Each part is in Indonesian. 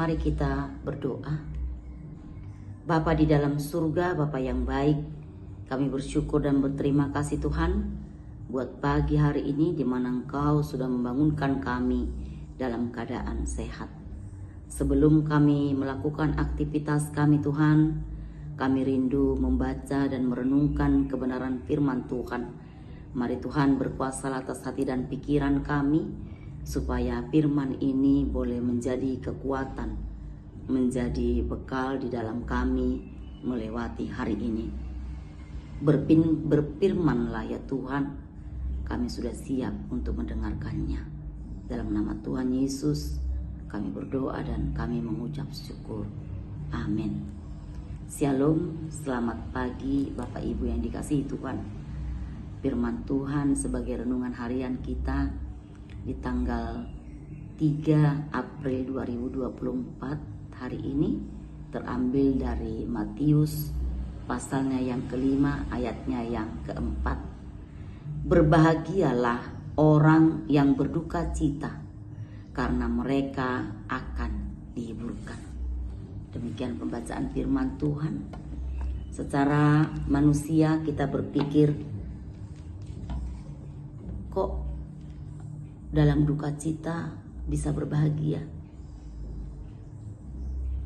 Mari kita berdoa. Bapa di dalam surga, Bapa yang baik, kami bersyukur dan berterima kasih Tuhan buat pagi hari ini di mana Engkau sudah membangunkan kami dalam keadaan sehat. Sebelum kami melakukan aktivitas kami Tuhan, kami rindu membaca dan merenungkan kebenaran firman Tuhan. Mari Tuhan berkuasa atas hati dan pikiran kami, supaya firman ini boleh menjadi kekuatan, menjadi bekal di dalam kami melewati hari ini. Berfirmanlah ya Tuhan, kami sudah siap untuk mendengarkannya. Dalam nama Tuhan Yesus kami berdoa dan kami mengucap syukur. Amin. Shalom, selamat pagi Bapak Ibu yang dikasihi Tuhan. Firman Tuhan sebagai renungan harian kita di tanggal 3 April 2024 hari ini terambil dari Matius pasalnya yang kelima ayatnya yang keempat. Berbahagialah orang yang berduka cita, karena mereka akan dihiburkan. Demikian pembacaan firman Tuhan. Secara manusia kita berpikir, kok dalam duka cita bisa berbahagia?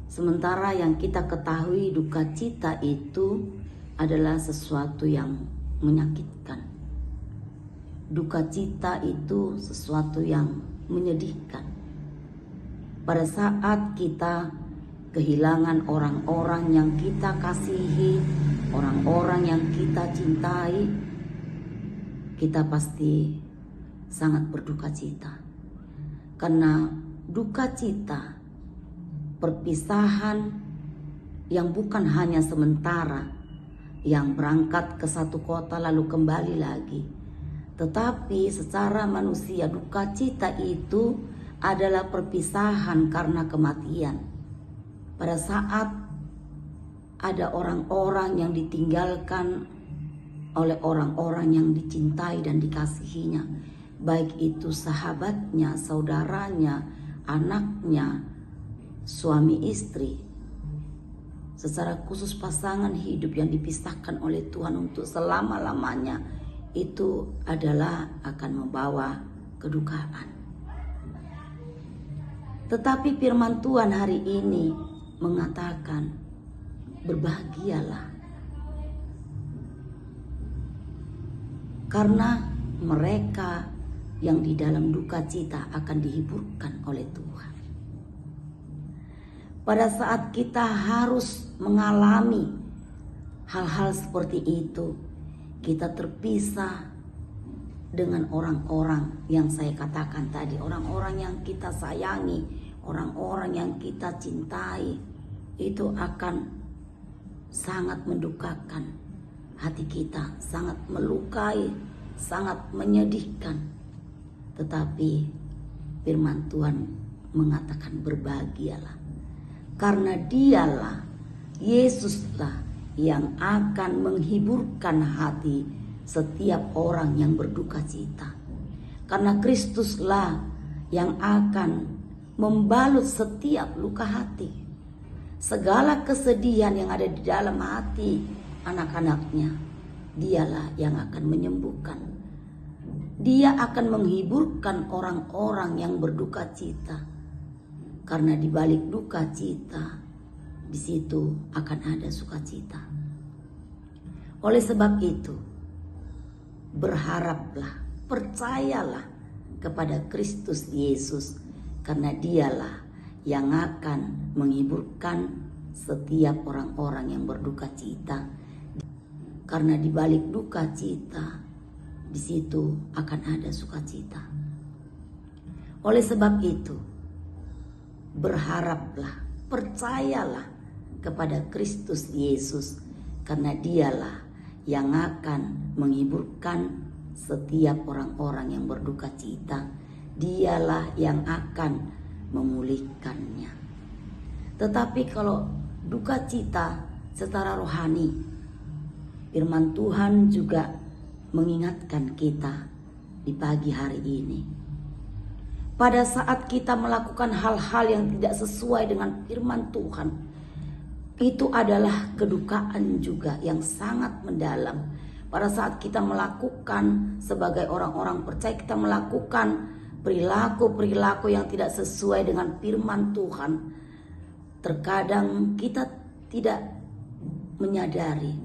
Sementara yang kita ketahui duka cita itu adalah sesuatu yang menyakitkan. Duka cita itu sesuatu yang menyedihkan. Pada saat kita kehilangan orang-orang yang kita kasihi, orang-orang yang kita cintai, kita pasti sangat berduka cita. Karena duka cita, perpisahan yang bukan hanya sementara, yang berangkat ke satu kota lalu kembali lagi. Tetapi secara manusia duka cita itu adalah perpisahan karena kematian. Pada saat ada orang-orang yang ditinggalkan oleh orang-orang yang dicintai dan dikasihinya, baik itu sahabatnya, saudaranya, anaknya, suami istri, secara khusus pasangan hidup yang dipisahkan oleh Tuhan untuk selama-lamanya, itu adalah akan membawa kedukaan. Tetapi firman Tuhan hari ini mengatakan, berbahagialah, karena mereka yang di dalam duka cita akan dihiburkan oleh Tuhan. Pada saat kita harus mengalami hal-hal seperti itu, kita terpisah dengan orang-orang yang saya katakan tadi, orang-orang yang kita sayangi, orang-orang yang kita cintai, itu akan sangat mendukakan hati kita, sangat melukai, sangat menyedihkan. Tetapi firman Tuhan mengatakan berbahagialah, karena dialah, Yesuslah yang akan menghiburkan hati setiap orang yang berduka cita. Karena Kristuslah yang akan membalut setiap luka hati. Segala kesedihan yang ada di dalam hati anak-anaknya, dialah yang akan menyembuhkan. Dia akan menghiburkan orang-orang yang berduka cita. Karena di balik duka cita, di situ akan ada sukacita. Oleh sebab itu, berharaplah, percayalah kepada Kristus Yesus, karena dialah yang akan menghiburkan setiap orang-orang yang berduka cita. Karena di balik duka cita, di situ akan ada sukacita. Oleh sebab itu, berharaplah, percayalah kepada Kristus Yesus, karena dialah yang akan menghiburkan setiap orang-orang yang berduka cita. Dialah yang akan memulihkannya. Tetapi kalau duka cita secara rohani, firman Tuhan juga mengingatkan kita di pagi hari ini pada saat kita melakukan hal-hal yang tidak sesuai dengan firman Tuhan, itu adalah kedukaan juga yang sangat mendalam. Pada saat kita melakukan sebagai orang-orang percaya, kita melakukan perilaku-perilaku yang tidak sesuai dengan firman Tuhan, terkadang kita tidak menyadari,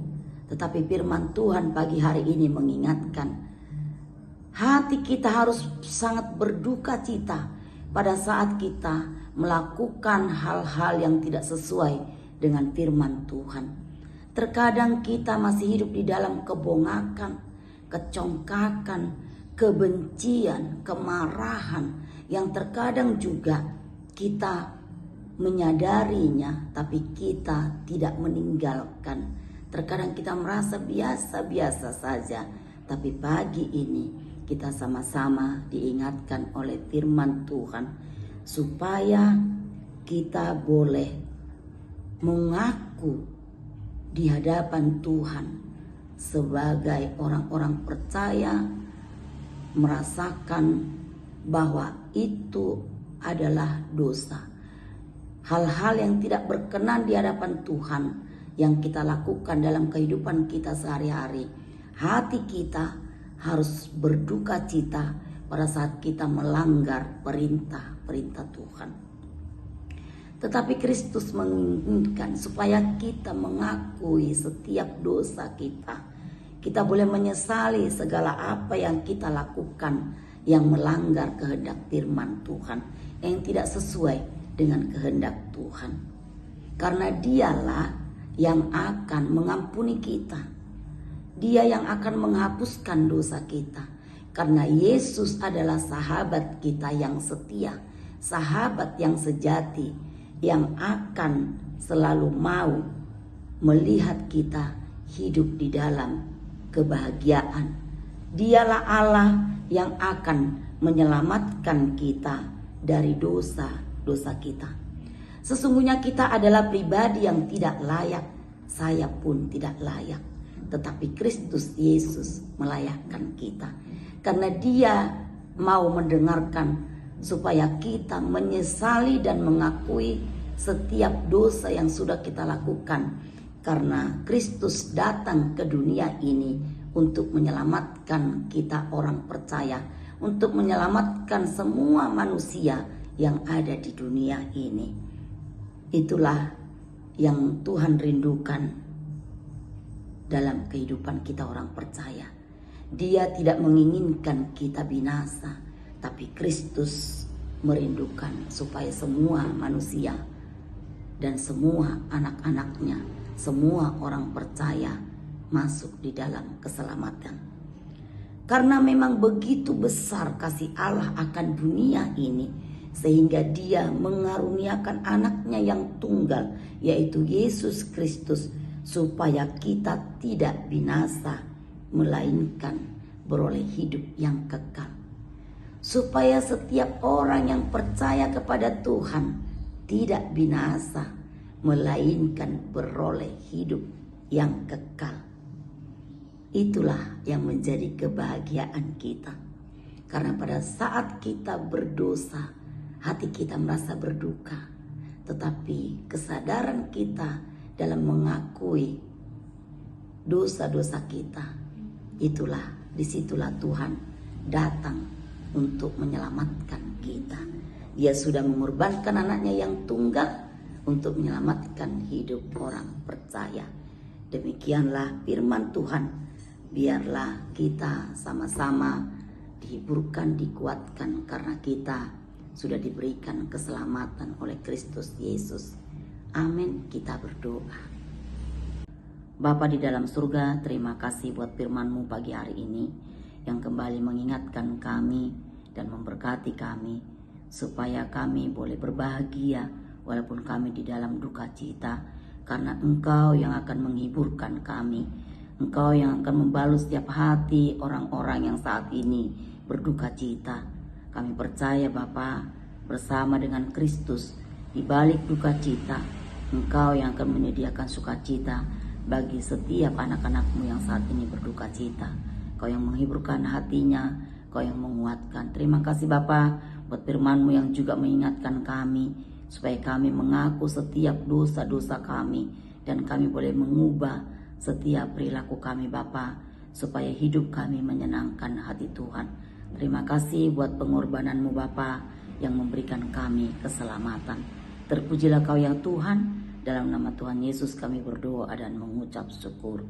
tetapi firman Tuhan pagi hari ini mengingatkan, hati kita harus sangat berduka cita pada saat kita melakukan hal-hal yang tidak sesuai dengan firman Tuhan. Terkadang kita masih hidup di dalam kebongakan, kecongkakan, kebencian, kemarahan yang terkadang juga kita menyadarinya, tapi kita tidak meninggalkan. Terkadang kita merasa biasa-biasa saja, tapi pagi ini kita sama-sama diingatkan oleh firman Tuhan supaya kita boleh mengaku di hadapan Tuhan sebagai orang-orang percaya, merasakan bahwa itu adalah dosa. Hal-hal yang tidak berkenan di hadapan Tuhan yang kita lakukan dalam kehidupan kita sehari-hari, hati kita harus berduka cita pada saat kita melanggar perintah-perintah Tuhan. Tetapi Kristus menginginkan supaya kita mengakui setiap dosa kita. Kita boleh menyesali segala apa yang kita lakukan yang melanggar kehendak firman Tuhan, yang tidak sesuai dengan kehendak Tuhan. Karena Dialah yang akan mengampuni kita. Dia yang akan menghapuskan dosa kita. Karena Yesus adalah sahabat kita yang setia, sahabat yang sejati, yang akan selalu mau melihat kita hidup di dalam kebahagiaan. Dialah Allah yang akan menyelamatkan kita dari dosa-dosa kita. Sesungguhnya kita adalah pribadi yang tidak layak. Saya pun tidak layak. Tetapi Kristus Yesus melayakkan kita. Karena Dia mau mendengarkan supaya kita menyesali dan mengakui setiap dosa yang sudah kita lakukan. Karena Kristus datang ke dunia ini untuk menyelamatkan kita orang percaya, untuk menyelamatkan semua manusia yang ada di dunia ini. Itulah yang Tuhan rindukan dalam kehidupan kita orang percaya. Dia tidak menginginkan kita binasa, tapi Kristus merindukan supaya semua manusia dan semua anak-anaknya, semua orang percaya masuk di dalam keselamatan. Karena memang begitu besar kasih Allah akan dunia ini, sehingga Dia mengaruniakan anaknya yang tunggal, yaitu Yesus Kristus, supaya kita tidak binasa, melainkan beroleh hidup yang kekal. Supaya setiap orang yang percaya kepada Tuhan tidak binasa, melainkan beroleh hidup yang kekal. Itulah yang menjadi kebahagiaan kita. Karena pada saat kita berdosa, hati kita merasa berduka. Tetapi kesadaran kita dalam mengakui dosa-dosa kita, disitulah Tuhan datang untuk menyelamatkan kita. Dia sudah mengorbankan anaknya yang tunggal untuk menyelamatkan hidup orang percaya. Demikianlah firman Tuhan. Biarlah kita sama-sama dihiburkan, dikuatkan karena kita sudah diberikan keselamatan oleh Kristus Yesus. Amin. Kita berdoa. Bapa di dalam surga, terima kasih buat firman-Mu pagi hari ini yang kembali mengingatkan kami dan memberkati kami supaya kami boleh berbahagia walaupun kami di dalam duka cita, karena Engkau yang akan menghiburkan kami. Engkau yang akan membalut setiap hati orang-orang yang saat ini berduka cita. Kami percaya Bapa, bersama dengan Kristus di balik duka cita, Engkau yang akan menyediakan sukacita bagi setiap anak-anak-Mu yang saat ini berduka cita. Kau yang menghiburkan hatinya, Kau yang menguatkan. Terima kasih Bapa buat firman-Mu yang juga mengingatkan kami supaya kami mengaku setiap dosa-dosa kami dan kami boleh mengubah setiap perilaku kami Bapa, supaya hidup kami menyenangkan hati Tuhan. Terima kasih buat pengorbanan-Mu Bapa yang memberikan kami keselamatan. Terpujilah Kau ya Tuhan. Dalam nama Tuhan Yesus kami berdoa dan mengucap syukur.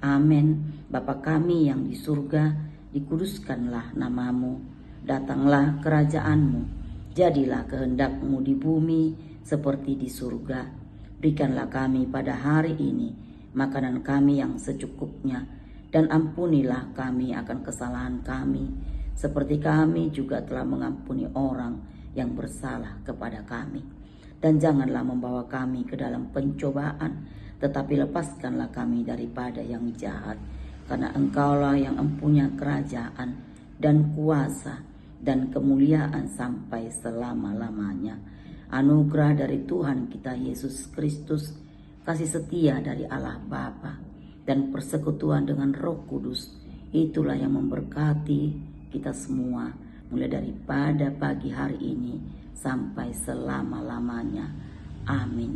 Amin. Bapa kami yang di surga, dikuduskanlah nama-Mu. Datanglah kerajaan-Mu. Jadilah kehendak-Mu di bumi seperti di surga. Berikanlah kami pada hari ini makanan kami yang secukupnya. Dan ampunilah kami akan kesalahan kami, seperti kami juga telah mengampuni orang yang bersalah kepada kami. Dan janganlah membawa kami ke dalam pencobaan, tetapi lepaskanlah kami daripada yang jahat. Karena Engkaulah yang mempunyai kerajaan dan kuasa dan kemuliaan sampai selama-lamanya. Anugerah dari Tuhan kita Yesus Kristus, kasih setia dari Allah Bapa, dan persekutuan dengan Roh Kudus, itulah yang memberkati kita semua, mulai daripada pagi hari ini sampai selama-lamanya. Amin.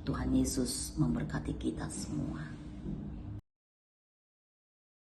Tuhan Yesus memberkati kita semua.